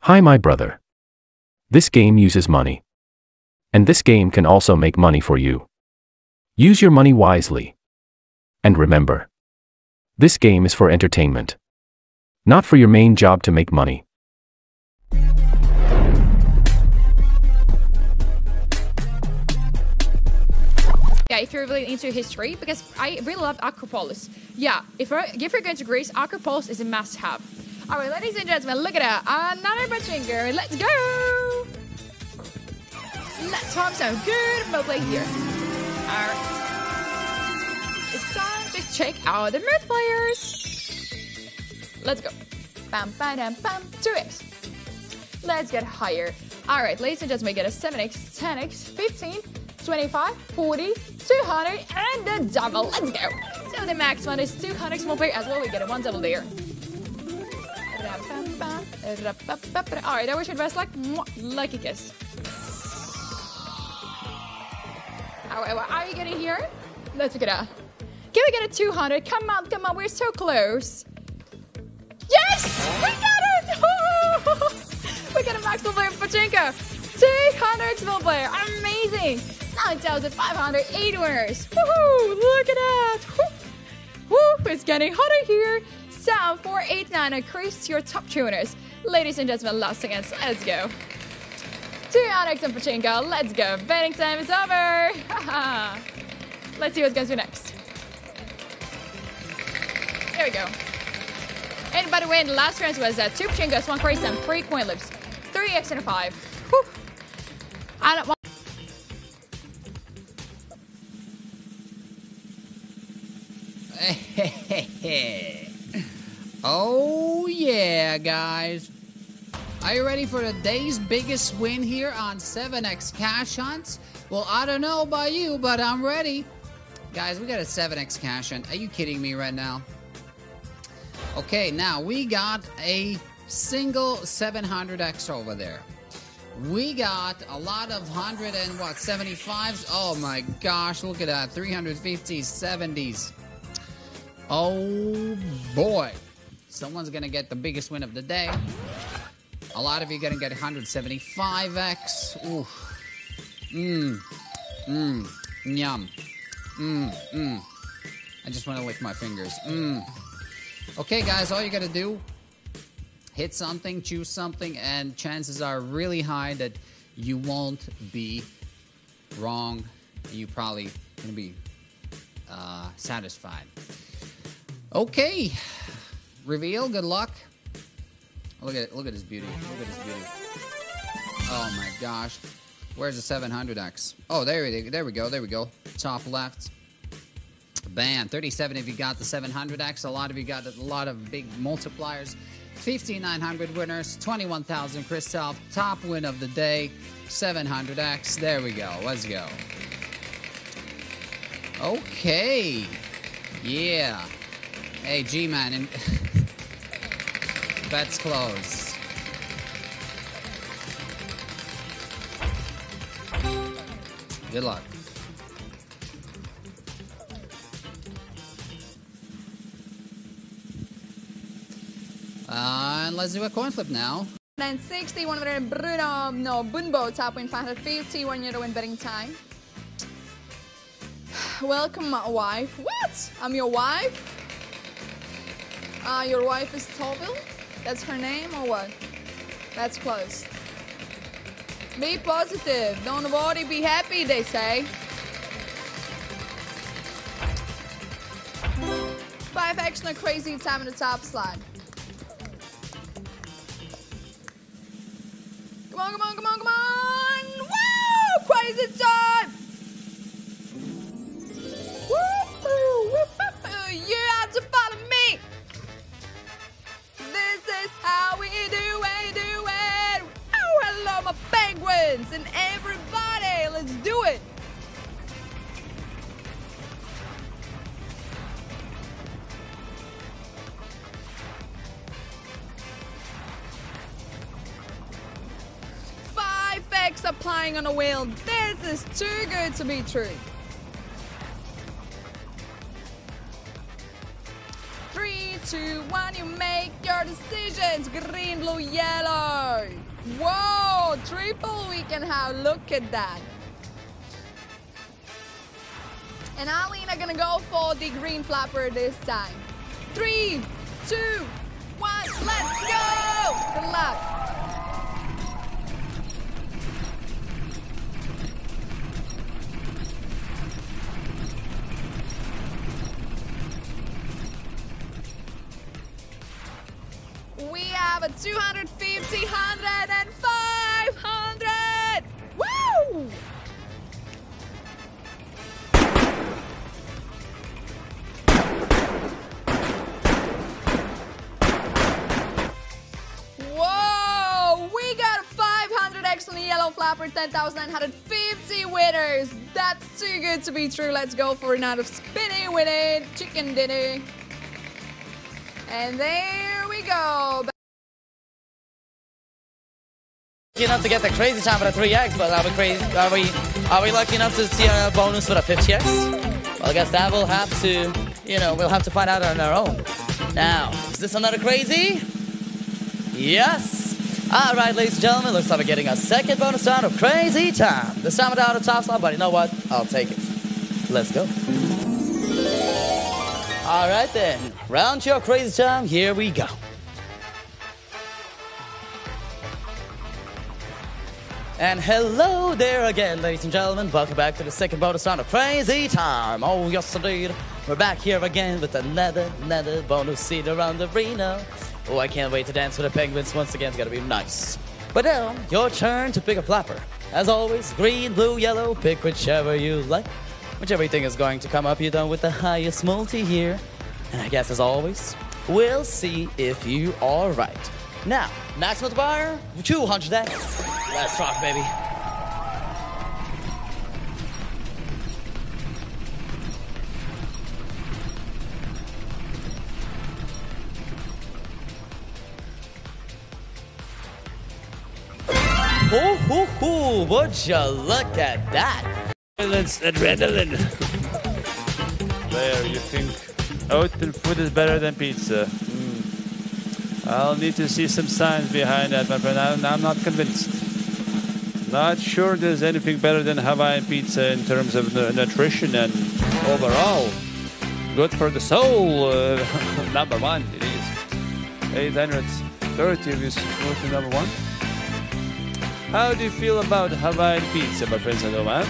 Hi, my brother. This game uses money. And this game can also make money for you. Use your money wisely. And remember, this game is for entertainment, not for your main job to make money. Yeah, if you're really into history, because I really love Acropolis. Yeah, if you're going to Greece, Acropolis is a must-have. All right, ladies and gentlemen, look at that. Another pachinko. Let's go. Let's have some good multiplayer here. All right. It's time to check out the multiplayers. Let's go. Bam, bam, bam, bam. 2x. Let's get higher. All right, ladies and gentlemen, get a 7x, 10x, 15, 25, 40, 200, and the double. Let's go. So the max one is 200 multiplayer as well. We get a one double there. Alright, I wish you the best luck. Lucky kiss. Alright, what are you getting here? Let's check it out. Can we get a 200? Come on, we're so close. Yes! We got it! We got a max multiplayer pachinko. 200 multiplayer. Amazing! 9,508 winners. Woohoo! Look at that! Woo! It's getting hotter here. 7489, increase your top 2 winners. Ladies and gentlemen, last seconds, let's go. 200x on pachinko, let's go. Betting time is over. Let's see what's going to do next. There we go. And by the way, in the last round was 2 pachinkos, 1 crazy, and 3 coin lips. 3x and a 5. Whew. I don't want. Oh yeah, guys. Are you ready for the day's biggest win here on 7x Cash Hunt? Well, I don't know about you, but I'm ready. Guys, we got a 7x Cash Hunt. Are you kidding me right now? Okay, now we got a single 700x over there. We got a lot of 175s. Oh my gosh, look at that. 350s, 70s. Oh boy. Someone's gonna get the biggest win of the day. A lot of you are gonna get 175x. Ooh. Yum. I just wanna lick my fingers. Okay, guys, all you gotta do, hit something, choose something, and chances are really high that you won't be wrong. You probably gonna be satisfied. Okay. Reveal, good luck. Look at this beauty. Look at this beauty. Oh my gosh. Where's the 700x? Oh, there we go. Top left. Bam. 37 if you got the 700x. A lot of you got a lot of big multipliers. 5,900 winners. 21,000 Christoph. Top win of the day. 700x. There we go. Let's go. Okay. Yeah. Hey, G-Man. Bet's closed. Good luck. And let's do a coin flip now. 960, 100 Bruno, no, Bunbo, top win 550, 1 euro win betting time. Welcome, my wife. What? I'm your wife? Your wife is Tovil? That's her name or what? That's close. Be positive. Don't worry, be happy, they say. 5x, no crazy time in the top slide. Come on, come on, come on, come on! Woo! Crazy time! Woo! You have to follow me! This is how we do it! Oh, hello, my penguins! And everybody, let's do it! Applying on a wheel. This is too good to be true. 3, 2, 1. You make your decisions. Green, blue, yellow. Whoa, triple we can have. Look at that. And Alina gonna go for the green flapper this time. 3, 2, 1. Let's go. Good luck. We have a 250, 100, and 500! Woo! Whoa! We got 500 excellent yellow flapper, 10,950 winners. That's too good to be true. Let's go for another spinny winning chicken dinner. And there we go. Lucky enough to get the crazy time for the 3x, but are we lucky enough to see a bonus for the 50x? Well, I guess that will have to, we'll have to find out on our own. Now, is this another crazy? Yes. All right, ladies and gentlemen, looks like we're getting a second bonus round of crazy time. This time without a top slot, but you know what? I'll take it. Let's go. All right then, round to your crazy time, here we go. And hello there again, ladies and gentlemen. Welcome back to the second bonus round of Crazy Time. Oh, yes indeed. We're back here again with another bonus seat around the arena. Oh, I can't wait to dance with the penguins once again. It's gonna be nice. But now, your turn to pick a flapper. As always, green, blue, yellow, pick whichever you like. Whichever thing is going to come up, you're done with the highest multi here. And I guess as always, we'll see if you are right. Now, max multiplier, 200x. Let's rock, baby. Oh, would you look at that? Adrenaline. There, you think oatmeal food is better than pizza? I'll need to see some signs behind that, my friend. I'm not convinced. Not sure there's anything better than Hawaiian pizza in terms of nutrition and overall. Good for the soul. Number one, it is. 830 is to number one. How do you feel about Hawaiian pizza, my friends and man?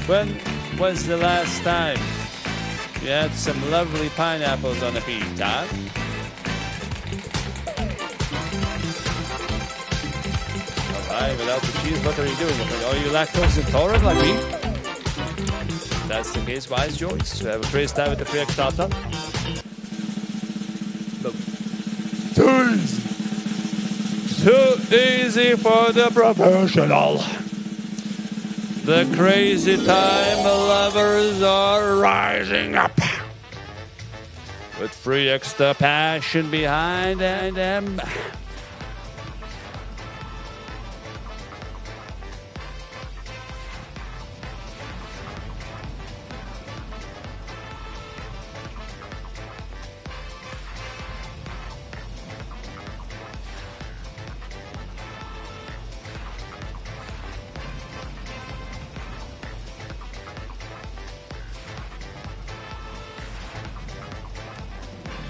When was the last time you had some lovely pineapples on a pizza? Alright, without the cheese, what are you doing? Are you lactose intolerant like me? If that's the case, wise choice. Have a crazy time with the 3x top top. Too easy for the professional. The crazy time lovers are rising up with 3x the passion behind them.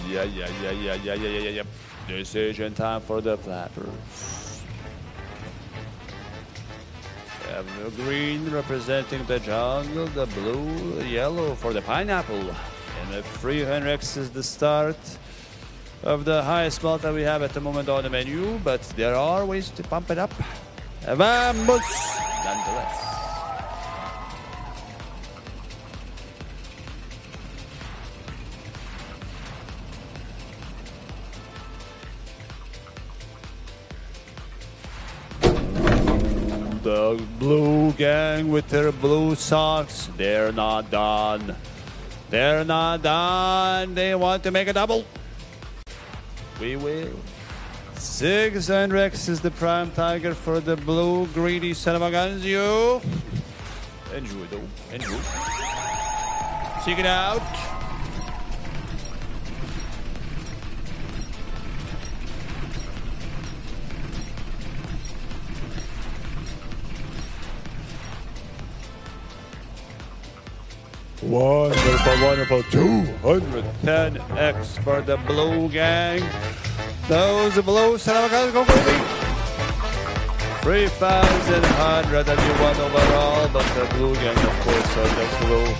Yeah. Decision time for the flappers. We have the green representing the jungle, the blue, the yellow for the pineapple. And the 300x is the start of the highest multi we have at the moment on the menu, but there are ways to pump it up. Vamos! Nonetheless. The blue gang with their blue socks, they're not done. They're not done. They want to make a double. We will. 600x is the prime tiger for the blue greedy son of a guns. You enjoy though. Enjoy. Check it out. Wonderful 210x for the blue gang. Those blue son of a guns go crazy. 3,101 overall, but the blue gang, of course, are just will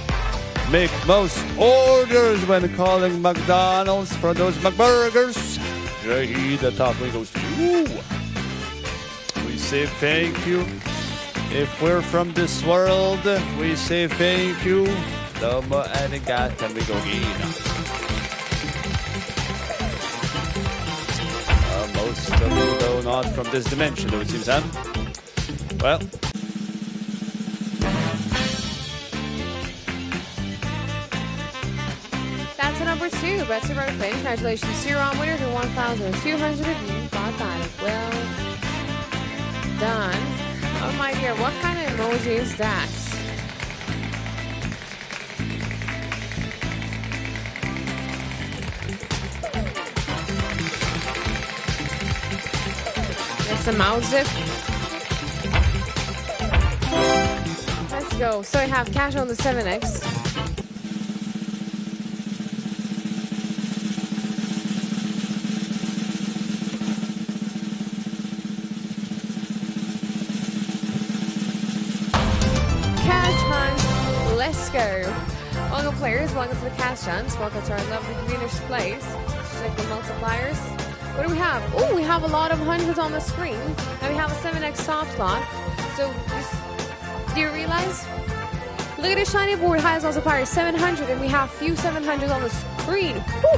make most orders when calling McDonald's for those McBurgers. Jay, the top one goes to you. We say thank you. If we're from this world, we say thank you. Domo arigato, and we go most of you, though, not from this dimension, though, it seems, huh? Well. That's a number 2. Betsy Roadplay. Congratulations to your on winner for 1,200 of you. Got that. Well done. Oh my dear, what kind of emoji is that? It's a mouth zip. Let's go. So I have cash on the 7X. Let's go. Welcome players, welcome to the cash chance. Welcome to our lovely greenish place. Check the multipliers. What do we have? Oh, we have a lot of hundreds on the screen. And we have a 7X top slot. So, do you realize? Look at this shiny board, highest multiplier 700, and we have few 700s on the screen. Woo!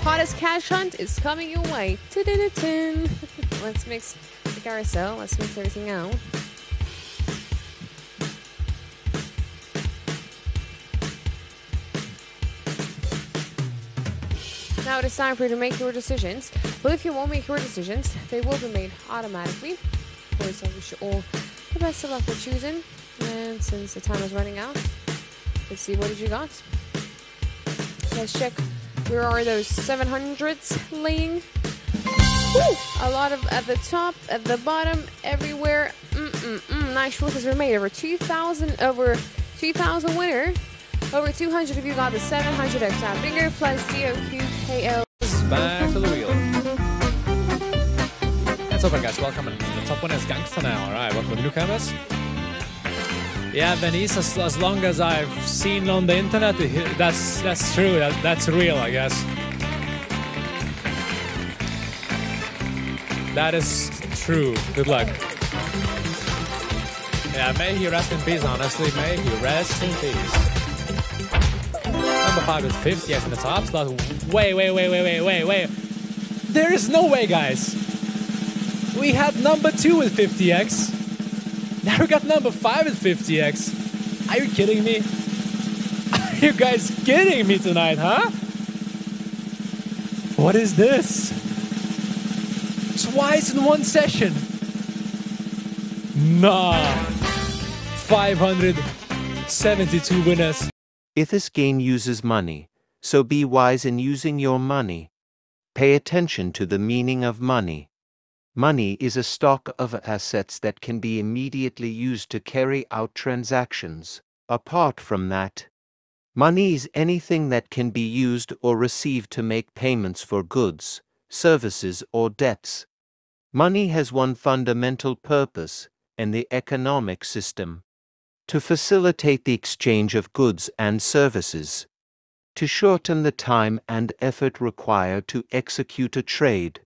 Hottest cash hunt is coming your way. Let's mix the carousel. Let's mix everything out. Now it is time for you to make your decisions. Well, if you won't make your decisions, they will be made automatically. Of course, I wish you all the best of luck with choosing. And since the time is running out, let's see, what did you got? Let's check. Where are those 700s laying? Woo! A lot of at the top, at the bottom, everywhere. Nice choices were made. Over 2,000 winner. Over 200 of you got the 700 extra finger plus DOQKL. Back to the wheel. That's open, guys. Welcome. And the top one is Gangsta now. All right, welcome to newcomers. Yeah, Venice, as long as I've seen on the internet, that's true. That's real, I guess. That is true. Good luck. Yeah, may he rest in peace, honestly. May he rest in peace. Number 5 is 50x in the top slot. Wait. There is no way, guys. We had number 2 with 50x. Now we got number 5 with 50x. Are you kidding me? Are you guys kidding me tonight, huh? What is this? Twice in one session. Nah. 572 winners. If this game uses money, so be wise in using your money. Pay attention to the meaning of money. Money is a stock of assets that can be immediately used to carry out transactions. Apart from that, money is anything that can be used or received to make payments for goods, services, or debts. Money has one fundamental purpose in the economic system: to facilitate the exchange of goods and services, to shorten the time and effort required to execute a trade.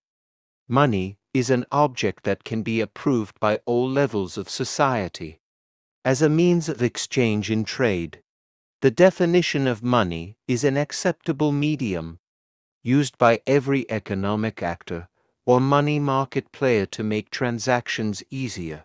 Money is an object that can be approved by all levels of society as a means of exchange in trade. The definition of money is an acceptable medium used by every economic actor or money market player to make transactions easier.